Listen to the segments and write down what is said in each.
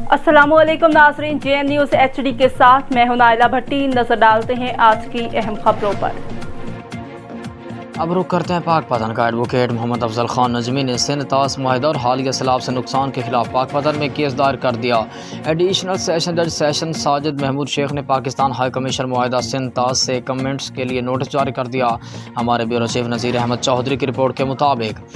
अस्सलाम वालेकुम नाज़रीन, JN न्यूज़ HD के साथ मैं हूं नाइला भट्टी। नजर डालते हैं आज की अहम खबरों पर। अब रुख करते हैं पाक पतन का। एडवोकेट मोहम्मद अफजल खान नजमी ने सिंध ताश मुआहदा और हालिया सैलाब से नुकसान के खिलाफ पाक पतन में केस दायर कर दिया। एडिशनल सेशन जज सेशन साजिद महमूद शेख ने पाकिस्तान हाई कमीशन मुआहदा सिंध ताश से कमेंट्स के लिए नोटिस जारी कर दिया। हमारे ब्यूरो चीफ नज़ीर अहमद चौधरी की रिपोर्ट के मुताबिक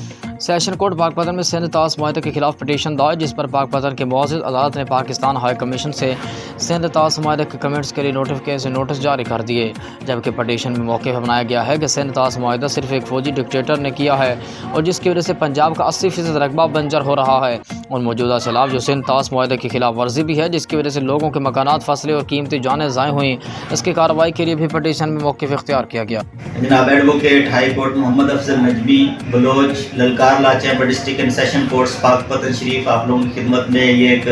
सेशन कोर्ट पाक पतन में सिंध ताश मुआहदे के खिलाफ पटिशन दायर, जिस पर पाक पतन के मुआज़िज़ अदालत ने पाकिस्तान हाई कमीशन से सिंध ताश मुआहदे के कमेंट्स के लिए नोटिफिकेशन नोटिस जारी कर दिए। जबकि पटिशन में मौके पर बनाया गया है कि सिंध ताश मुआहदा सिर्फ एक फौजी डिक्टेटर ने किया है और जिसकी वजह से पंजाब का 80% रकबा बंजर हो रहा है, और मौजूदा सैलाब जो सिंध ताश मुआहदे की खिलाफ वर्जी भी है, जिसकी वजह से लोगों के मकानात, फसलें और कीमती जानें ज़ाय हुई। इसकी कार्रवाई के लिए भी पटिशन में मौक़िफ़ इख्तियार किया गया। जनाब advocate high court Mohammad Afzal Najmi Baloch ललकार लाचा district and session courts Pakpattan शरीफ आप लोगों की खिदमत में ये एक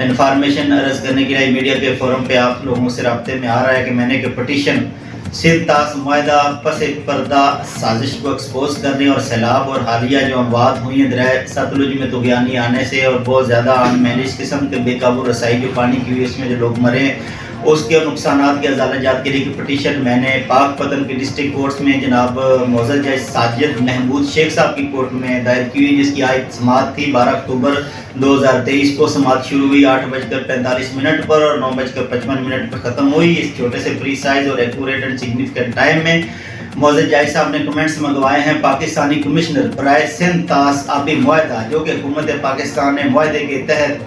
इन्फॉर्मेशन अर्ज करने के लिए मीडिया के फोरम पे आप लोगों से रब्ते में आ रहा है कि मैंने एक पटिशन सिंध ताश मुआहदा पस पर्दा साजिश को एक्सपोज करने और सैलाब और हालिया जो अमवात हुई हैं दरिया सतलुज में तुगयानी आने से और बहुत ज़्यादा अनमैनेज किस्म के बेकाबू रसाई जो पानी की हुई इसमें जो लोग मरे उसके नुकसानात के अजालत के लिए की पटिशन मैंने पाक पतन के डिस्ट्रिक्ट कोर्ट्स में जनाब मोअज़्ज़ज़ जज साजिद महमूद शेख साहब की कोर्ट में दायर की हुई, जिसकी आज समाअत थी 12 अक्टूबर 2023 को। समाअत शुरू हुई 8:45 पर और 9:55 पर ख़त्म हुई। इस छोटे से प्रीसाइज और एक्यूरेट एंड सिग्निफिकेंट टाइम में मोअज़्ज़ज़ जज साहब ने कमेंट्स मंगवाए हैं पाकिस्तानी कमिश्नर बराए सिंध ताश आबी मुआहदा, जो कि हुकूमत पाकिस्तान ने मुआहदे के तहत